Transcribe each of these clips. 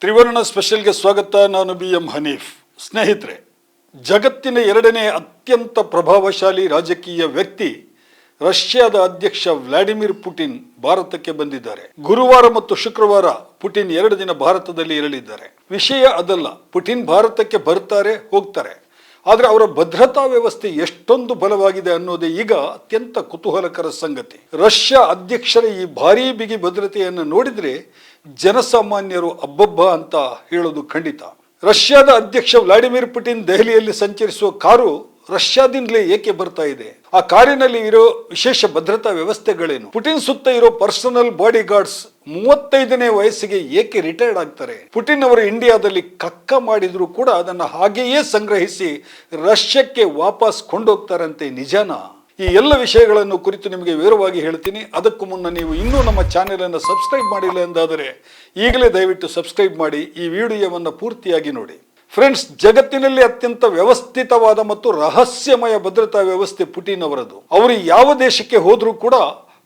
ತ್ರಿವರ್ಣ ಸ್ಪೆಷಲ್ಗೆ ಸ್ವಾಗತ. ನಾನು BM ಹನೀಫ್. ಸ್ನೇಹಿತರೆ, ಜಗತ್ತಿನ ಎರಡನೇ ಅತ್ಯಂತ ಪ್ರಭಾವಶಾಲಿ ರಾಜಕೀಯ ವ್ಯಕ್ತಿ ರಷ್ಯಾದ ಅಧ್ಯಕ್ಷ ವ್ಲಾಡಿಮಿರ್ ಪುಟಿನ್ ಭಾರತಕ್ಕೆ ಬಂದಿದ್ದಾರೆ. ಗುರುವಾರ ಮತ್ತು ಶುಕ್ರವಾರ ಪುಟಿನ್ 2 ದಿನ ಭಾರತದಲ್ಲಿ ಇರಲಿದ್ದಾರೆ. ವಿಷಯ ಅದಲ್ಲ, ಪುಟಿನ್ ಭಾರತಕ್ಕೆ ಬರ್ತಾರೆ ಹೋಗ್ತಾರೆ, ಆದರೆ ಅವರ ಭದ್ರತಾ ವ್ಯವಸ್ಥೆ ಎಷ್ಟೊಂದು ಬಲವಾಗಿದೆ ಅನ್ನೋದೇ ಈಗ ಅತ್ಯಂತ ಕುತೂಹಲಕರ ಸಂಗತಿ. ರಷ್ಯಾ ಅಧ್ಯಕ್ಷರ ಈ ಭಾರೀ ಬಿಗಿ ಭದ್ರತೆಯನ್ನು ನೋಡಿದ್ರೆ ಜನಸಾಮಾನ್ಯರು ಅಬ್ಬಬ್ಬ ಅಂತ ಹೇಳೋದು ಖಂಡಿತ. ರಷ್ಯಾದ ಅಧ್ಯಕ್ಷ ವ್ಲಾಡಿಮಿರ್ ಪುಟಿನ್ ದೆಹಲಿಯಲ್ಲಿ ಸಂಚರಿಸುವ ಕಾರು ರಷ್ಯಾದಿಂದಲೇ ಏಕೆ ಬರ್ತಾ ಇದೆ? ಆ ಕಾರಿನಲ್ಲಿ ಇರೋ ವಿಶೇಷ ಭದ್ರತಾ ವ್ಯವಸ್ಥೆಗಳೇನು? ಪುಟಿನ್ ಸುತ್ತ ಇರೋ ಪರ್ಸನಲ್ ಬಾಡಿ ಗಾರ್ಡ್ಸ್ 35ನೇ ವಯಸ್ಸಿಗೆ ಏಕೆ ರಿಟೈರ್ಡ್ ಆಗ್ತಾರೆ? ಪುಟಿನ್ ಅವರು ಇಂಡಿಯಾದಲ್ಲಿ ಕಕ್ಕ ಮಾಡಿದ್ರು ಕೂಡ ಅದನ್ನು ಹಾಗೆಯೇ ಸಂಗ್ರಹಿಸಿ ರಷ್ಯಕ್ಕೆ ವಾಪಸ್ ಕೊಂಡೋಗ್ತಾರಂತೆ, ನಿಜಾನಾ? ಈ ಎಲ್ಲ ವಿಷಯಗಳನ್ನು ಕುರಿತು ನಿಮಗೆ ವಿವರವಾಗಿ ಹೇಳ್ತೀನಿ. ಅದಕ್ಕೂ ಮುನ್ನ ನೀವು ಇನ್ನೂ ನಮ್ಮ ಚಾನೆಲ್ ಅನ್ನು ಸಬ್ಸ್ಕ್ರೈಬ್ ಮಾಡಿಲ್ಲ ಎಂದಾದರೆ ಈಗಲೇ ದಯವಿಟ್ಟು ಸಬ್ಸ್ಕ್ರೈಬ್ ಮಾಡಿ, ಈ ವಿಡಿಯೋವನ್ನು ಪೂರ್ತಿಯಾಗಿ ನೋಡಿ. ಫ್ರೆಂಡ್ಸ್, ಜಗತ್ತಿನಲ್ಲಿ ಅತ್ಯಂತ ವ್ಯವಸ್ಥಿತವಾದ ಮತ್ತು ರಹಸ್ಯಮಯ ಭದ್ರತಾ ವ್ಯವಸ್ಥೆ ಪುಟಿನ್ ಅವರದು. ಅವರು ಯಾವ ದೇಶಕ್ಕೆ ಹೋದ್ರೂ ಕೂಡ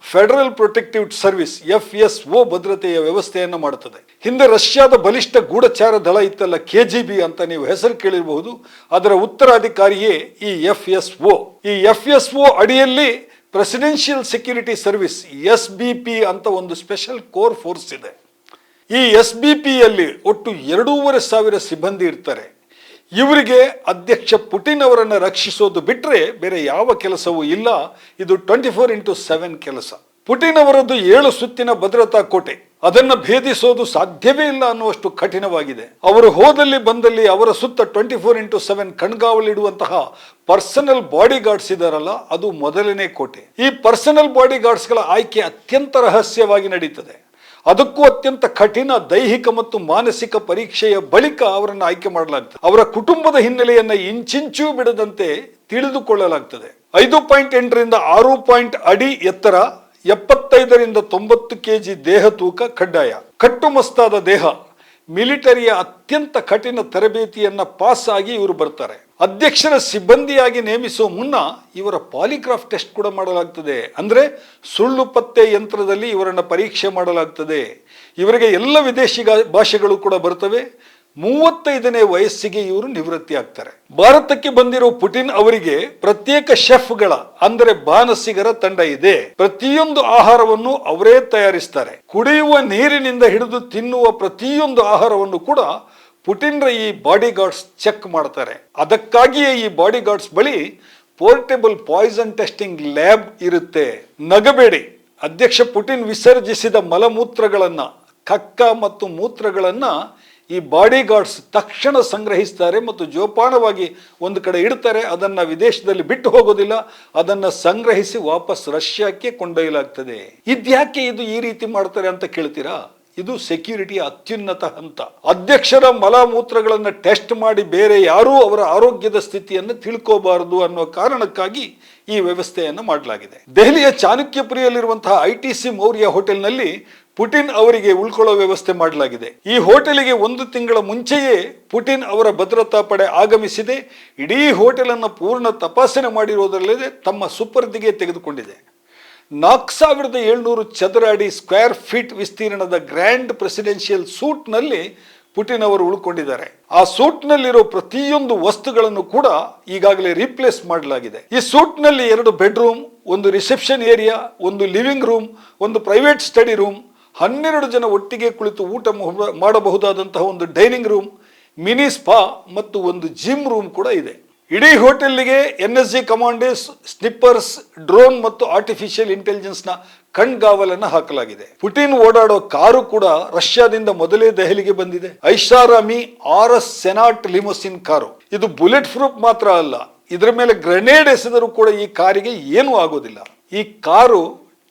ಫೆಡರಲ್ ಪ್ರೊಟೆಕ್ಟಿವ್ ಸರ್ವಿಸ್ FSO ಭದ್ರತೆಯ ವ್ಯವಸ್ಥೆಯನ್ನು ಮಾಡುತ್ತದೆ. ಹಿಂದೆ ರಷ್ಯಾದ ಬಲಿಷ್ಠ ಗೂಢಚಾರ ದಳ ಇತ್ತಲ್ಲ, KGB ಅಂತ ನೀವು ಹೆಸರು ಕೇಳಿರಬಹುದು. ಅದರ ಉತ್ತರಾಧಿಕಾರಿಯೇ ಈ FSO. ಈ FSO ಅಡಿಯಲ್ಲಿ ಪ್ರೆಸಿಡೆನ್ಷಿಯಲ್ ಸೆಕ್ಯೂರಿಟಿ ಸರ್ವಿಸ್ SBP ಅಂತ ಒಂದು ಸ್ಪೆಷಲ್ ಕೋರ್ ಫೋರ್ಸ್ ಇದೆ. ಈ SBPಯಲ್ಲಿ ಒಟ್ಟು 2,500 ಸಿಬ್ಬಂದಿ ಇರ್ತಾರೆ. ಇವರಿಗೆ ಅಧ್ಯಕ್ಷ ಪುಟಿನ್ ಅವರನ್ನು ರಕ್ಷಿಸೋದು ಬಿಟ್ಟರೆ ಬೇರೆ ಯಾವ ಕೆಲಸವೂ ಇಲ್ಲ. ಇದು 24/7 ಕೆಲಸ. ಪುಟಿನ್ ಅವರದ್ದು 7 ಸುತ್ತಿನ ಭದ್ರತಾ ಕೋಟೆ. ಅದನ್ನು ಭೇದಿಸೋದು ಸಾಧ್ಯವೇ ಇಲ್ಲ ಅನ್ನುವಷ್ಟು ಕಠಿಣವಾಗಿದೆ. ಅವರು ಹೋದಲ್ಲಿ ಬಂದಲ್ಲಿ ಅವರ ಸುತ್ತ 24/7 ಕಣ್ಗಾವಲಿಡುವಂತಹ ಪರ್ಸನಲ್ ಬಾಡಿ ಗಾರ್ಡ್ಸ್ ಇದಾರಲ್ಲ, ಅದು ಮೊದಲನೇ ಕೋಟೆ. ಈ ಪರ್ಸನಲ್ ಬಾಡಿ ಗಾರ್ಡ್ಸ್ಗಳ ಆಯ್ಕೆ ಅತ್ಯಂತ ರಹಸ್ಯವಾಗಿ ನಡೀತದೆ. ಅದಕ್ಕೂ ಅತ್ಯಂತ ಕಠಿಣ ದೈಹಿಕ ಮತ್ತು ಮಾನಸಿಕ ಪರೀಕ್ಷೆಯ ಬಳಿಕ ಅವರನ್ನು ಆಯ್ಕೆ ಮಾಡಲಾಗ್ತದೆ. ಅವರ ಕುಟುಂಬದ ಹಿನ್ನೆಲೆಯನ್ನು ಇಂಚಿಂಚೂ ಬಿಡದಂತೆ ತಿಳಿದುಕೊಳ್ಳಲಾಗ್ತದೆ. 5.8ರಿಂದ 6 ಅಡಿ ಎತ್ತರ, 75ರಿಂದ 90 kg ದೇಹ ತೂಕ ಕಡ್ಡಾಯ. ಕಟ್ಟುಮಸ್ತಾದ ದೇಹ, ಮಿಲಿಟರಿಯ ಅತ್ಯಂತ ಕಠಿಣ ತರಬೇತಿಯನ್ನ ಪಾಸ್ ಆಗಿ ಇವರು ಬರ್ತಾರೆ. ಅಧ್ಯಕ್ಷರ ಸಿಬ್ಬಂದಿಯಾಗಿ ನೇಮಿಸುವ ಮುನ್ನ ಇವರ ಪಾಲಿಗ್ರಾಫ್ ಟೆಸ್ಟ್ ಕೂಡ ಮಾಡಲಾಗ್ತದೆ. ಅಂದ್ರೆ ಸುಳ್ಳು ಪತ್ತೆ ಯಂತ್ರದಲ್ಲಿ ಇವರನ್ನ ಪರೀಕ್ಷೆ ಮಾಡಲಾಗ್ತದೆ. ಇವರಿಗೆ ಎಲ್ಲ ವಿದೇಶಿ ಭಾಷೆಗಳು ಕೂಡ ಬರ್ತವೆ. 35ನೇ ವಯಸ್ಸಿಗೆ ಇವರು ನಿವೃತ್ತಿ ಆಗ್ತಾರೆ. ಭಾರತಕ್ಕೆ ಬಂದಿರೋ ಪುಟಿನ್ ಅವರಿಗೆ ಪ್ರತ್ಯೇಕ ಶೆಫ್ಗಳ ಅಂದರೆ ಬಾನಸಿಗರ ತಂಡ ಇದೆ. ಪ್ರತಿಯೊಂದು ಆಹಾರವನ್ನು ಅವರೇ ತಯಾರಿಸ್ತಾರೆ. ಕುಡಿಯುವ ನೀರಿನಿಂದ ಹಿಡಿದು ತಿನ್ನುವ ಪ್ರತಿಯೊಂದು ಆಹಾರವನ್ನು ಕೂಡ ಪುಟಿನ್ರ ಈ ಬಾಡಿ ಗಾರ್ಡ್ಸ್ ಚೆಕ್ ಮಾಡ್ತಾರೆ. ಅದಕ್ಕಾಗಿಯೇ ಈ ಬಾಡಿ ಗಾರ್ಡ್ಸ್ ಬಳಿ ಪೋರ್ಟೇಬಲ್ ಪಾಯ್ಸನ್ ಟೆಸ್ಟಿಂಗ್ ಲ್ಯಾಬ್ ಇರುತ್ತೆ. ನಗಬೇಡಿ, ಅಧ್ಯಕ್ಷ ಪುಟಿನ್ ವಿಸರ್ಜಿಸಿದ ಮಲಮೂತ್ರಗಳನ್ನ, ಕಕ್ಕ ಮತ್ತು ಮೂತ್ರಗಳನ್ನ ಈ ಬಾಡಿ ಗಾರ್ಡ್ಸ್ ತಕ್ಷಣ ಸಂಗ್ರಹಿಸ್ತಾರೆ ಮತ್ತು ಜೋಪಾನವಾಗಿ ಒಂದು ಕಡೆ ಇಡ್ತಾರೆ. ಅದನ್ನ ವಿದೇಶದಲ್ಲಿ ಬಿಟ್ಟು ಹೋಗೋದಿಲ್ಲ, ಅದನ್ನ ಸಂಗ್ರಹಿಸಿ ವಾಪಸ್ ರಷ್ಯಾಕ್ಕೆ ಕೊಂಡೊಯ್ಯಲಾಗ್ತದೆ. ಇದ್ಯಾಕೆ ಇದು ಈ ರೀತಿ ಮಾಡ್ತಾರೆ ಅಂತ ಕೇಳ್ತೀರಾ? ಇದು ಸೆಕ್ಯೂರಿಟಿಯ ಅತ್ಯುನ್ನತ ಹಂತ. ಅಧ್ಯಕ್ಷರ ಮಲಮೂತ್ರಗಳನ್ನು ಟೆಸ್ಟ್ ಮಾಡಿ ಬೇರೆ ಯಾರೂ ಅವರ ಆರೋಗ್ಯದ ಸ್ಥಿತಿಯನ್ನು ತಿಳ್ಕೋಬಾರದು ಅನ್ನೋ ಕಾರಣಕ್ಕಾಗಿ ಈ ವ್ಯವಸ್ಥೆಯನ್ನು ಮಾಡಲಾಗಿದೆ. ದೆಹಲಿಯ ಚಾಣಕ್ಯಪುರಿಯಲ್ಲಿರುವಂತಹ ITC ಮೌರ್ಯ ಹೋಟೆಲ್ನಲ್ಲಿ ಪುಟಿನ್ ಅವರಿಗೆ ಉಳ್ಕೊಳ್ಳೋ ವ್ಯವಸ್ಥೆ ಮಾಡಲಾಗಿದೆ. ಈ ಹೋಟೆಲಿಗೆ 1 ತಿಂಗಳ ಮುಂಚೆಯೇ ಪುಟಿನ್ ಅವರ ಭದ್ರತಾ ಪಡೆ ಆಗಮಿಸಿದೆ. ಇಡೀ ಹೋಟೆಲ್ ಅನ್ನು ಪೂರ್ಣ ತಪಾಸಣೆ ಮಾಡಿರುವುದರಲ್ಲದೆ ತಮ್ಮ ಸುಪರ್ದಿಗೆ ತೆಗೆದುಕೊಂಡಿದೆ. 4,700 ಚದರ ಅಡಿ ಸ್ಕ್ವೇರ್ ಫೀಟ್ ವಿಸ್ತೀರ್ಣದ ಗ್ರ್ಯಾಂಡ್ ಪ್ರೆಸಿಡೆನ್ಷಿಯಲ್ ಸೂಟ್ನಲ್ಲಿ ಪುಟಿನ್ ಅವರು ಉಳ್ಕೊಂಡಿದ್ದಾರೆ. ಆ ಸೂಟ್ನಲ್ಲಿರೋ ಪ್ರತಿಯೊಂದು ವಸ್ತುಗಳನ್ನು ಕೂಡ ಈಗಾಗಲೇ ರೀಪ್ಲೇಸ್ ಮಾಡಲಾಗಿದೆ. ಈ ಸೂಟ್ನಲ್ಲಿ 2 bedroom, 1 reception area, 1 living room, 1 private study room, 12 ಜನ ಒಟ್ಟಿಗೆ ಕುಳಿತು ಊಟ ಮಾಡಬಹುದಾದಂತಹ 1 ಡೈನಿಂಗ್ ರೂಮ್, ಮಿನಿ ಸ್ಪಾ ಮತ್ತು 1 ಜಿಮ್ ರೂಮ್ ಕೂಡ ಇದೆ. ಇಡೀ ಹೋಟೆಲ್ಗೆ NSG ಕಮಾಂಡೋಸ್, ಸ್ನಿಪ್ಪರ್ಸ್, ಡ್ರೋನ್ ಮತ್ತು ಆರ್ಟಿಫಿಷಿಯಲ್ ಇಂಟೆಲಿಜೆನ್ಸ್ ನ ಕಣ್ಗಾವಲನ್ನು ಹಾಕಲಾಗಿದೆ. ಪುಟಿನ್ ಓಡಾಡೋ ಕಾರು ಕೂಡ ರಷ್ಯಾದಿಂದ ಮೊದಲೇ ದೆಹಲಿಗೆ ಬಂದಿದೆ. ಐಷಾರಾಮಿ RS ಸೆನಾಟ್ ಲಿಮೋಸಿನ್ ಕಾರು. ಇದು ಬುಲೆಟ್ ಪ್ರೂಫ್ ಮಾತ್ರ ಅಲ್ಲ, ಇದರ ಮೇಲೆ ಗ್ರೆನೇಡ್ ಎಸೆದರೂ ಕೂಡ ಈ ಕಾರಿಗೆ ಏನೂ ಆಗೋದಿಲ್ಲ. ಈ ಕಾರು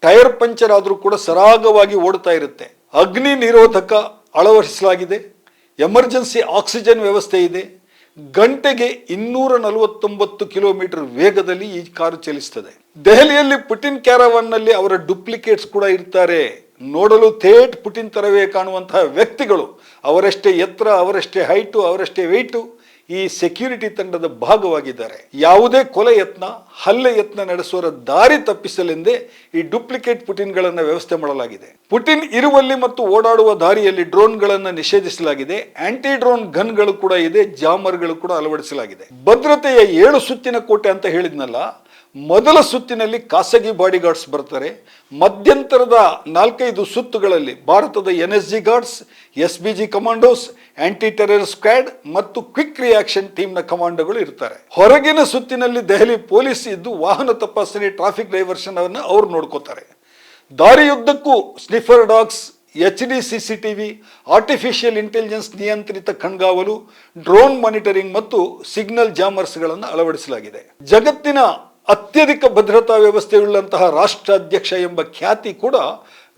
ಟೈರ್ ಪಂಚರ್ ಆದರೂ ಕೂಡ ಸರಾಗವಾಗಿ ಓಡ್ತಾ ಇರುತ್ತೆ. ಅಗ್ನಿ ನಿರೋಧಕ ಅಳವಡಿಸಲಾಗಿದೆ. ಎಮರ್ಜೆನ್ಸಿ ಆಕ್ಸಿಜನ್ ವ್ಯವಸ್ಥೆ ಇದೆ. ಗಂಟೆಗೆ 249 ಕಿಲೋಮೀಟರ್ ವೇಗದಲ್ಲಿ ಈ ಕಾರು ಚಲಿಸುತ್ತದೆ. ದೆಹಲಿಯಲ್ಲಿ ಪುಟಿನ್ ಕ್ಯಾರವಾನ್ ನಲ್ಲಿ ಅವರ ಡುಪ್ಲಿಕೇಟ್ಸ್ ಕೂಡ ಇರ್ತಾರೆ. ನೋಡಲು ಥೇಟ್ ಪುಟಿನ್ ತರವೇ ಕಾಣುವಂತಹ ವ್ಯಕ್ತಿಗಳು, ಅವರಷ್ಟೇ ಎತ್ತರ, ಅವರಷ್ಟೇ ಹೈಟು, ಅವರಷ್ಟೇ ವೆಯ್ಟು, ಈ ಸೆಕ್ಯೂರಿಟಿ ತಂಡದ ಭಾಗವಾಗಿದ್ದಾರೆ. ಯಾವುದೇ ಕೊಲೆ ಯತ್ನ, ಹಲ್ಲೆ ಯತ್ನ ನಡೆಸುವರ ದಾರಿ ತಪ್ಪಿಸಲೆಂದೇ ಈ ಡೂಪ್ಲಿಕೇಟ್ ಪುಟಿನ್ಗಳನ್ನು ವ್ಯವಸ್ಥೆ ಮಾಡಲಾಗಿದೆ. ಪುಟಿನ್ ಇರುವಲ್ಲಿ ಮತ್ತು ಓಡಾಡುವ ದಾರಿಯಲ್ಲಿ ಡ್ರೋನ್ಗಳನ್ನು ನಿಷೇಧಿಸಲಾಗಿದೆ. ಆಂಟಿ ಡ್ರೋನ್ ಗನ್ಗಳು ಕೂಡ ಇದೆ, ಜಾಮರ್ಗಳು ಕೂಡ ಅಳವಡಿಸಲಾಗಿದೆ. ಭದ್ರತೆಯ 7 ಸುತ್ತಿನ ಕೋಟೆ ಅಂತ ಹೇಳಿದ್ನಲ್ಲ, ಮೊದಲ ಸುತ್ತಿನಲ್ಲಿ ಖಾಸಗಿ ಬಾಡಿಗಾರ್ಡ್ಸ್ ಬರ್ತಾರೆ. ಮಧ್ಯಂತರದ 4-5 ಸುತ್ತುಗಳಲ್ಲಿ ಭಾರತದ NSG guards, SBG commandos, aunty terror squad ಮತ್ತು ಕ್ವಿಕ್ ರಿಯಾಕ್ಷನ್ ಟೀಮ್ನ ಕಮಾಂಡೋಗಳು ಇರ್ತಾರೆ. ಹೊರಗಿನ ಸುತ್ತಿನಲ್ಲಿ ದೆಹಲಿ ಪೊಲೀಸ್ ಇದ್ದು ವಾಹನ ತಪಾಸಣೆ, ಟ್ರಾಫಿಕ್ ಡೈವರ್ಷನ್ ಅನ್ನು ಅವ್ರು ನೋಡ್ಕೋತಾರೆ. ದಾರಿಯುದ್ದಕ್ಕೂ sniffer dogs, HD CCTV, artificial intelligence ನಿಯಂತ್ರಿತ ಕಣ್ಗಾವಲು, ಡ್ರೋನ್ ಮಾನಿಟರಿಂಗ್ ಮತ್ತು ಸಿಗ್ನಲ್ ಜಾಮರ್ಸ್ಗಳನ್ನು ಅಳವಡಿಸಲಾಗಿದೆ. ಜಗತ್ತಿನ ಅತ್ಯಧಿಕ ಭದ್ರತಾ ವ್ಯವಸ್ಥೆಯುಳ್ಳಂತಹ ರಾಷ್ಟ್ರಾಧ್ಯಕ್ಷ ಎಂಬ ಖ್ಯಾತಿ ಕೂಡ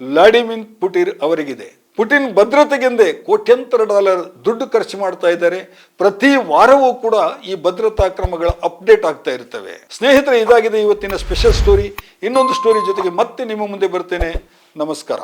ವ್ಲಾಡಿಮಿರ್ ಪುಟಿನ್ ಅವರಿಗಿದೆ. ಪುಟಿನ್ ಭದ್ರತೆಗೆಂದೇ ಕೋಟ್ಯಂತರ ಡಾಲರ್ ದುಡ್ಡು ಖರ್ಚು ಮಾಡ್ತಾ ಇದ್ದಾರೆ. ಪ್ರತಿ ವಾರವೂ ಕೂಡ ಈ ಭದ್ರತಾ ಕ್ರಮಗಳ ಅಪ್ಡೇಟ್ ಆಗ್ತಾ ಇರ್ತವೆ. ಸ್ನೇಹಿತರೆ, ಇದಾಗಿದೆ ಇವತ್ತಿನ ಸ್ಪೆಷಲ್ ಸ್ಟೋರಿ. ಇನ್ನೊಂದು ಸ್ಟೋರಿ ಜೊತೆಗೆ ಮತ್ತೆ ನಿಮ್ಮ ಮುಂದೆ ಬರ್ತೇನೆ. ನಮಸ್ಕಾರ.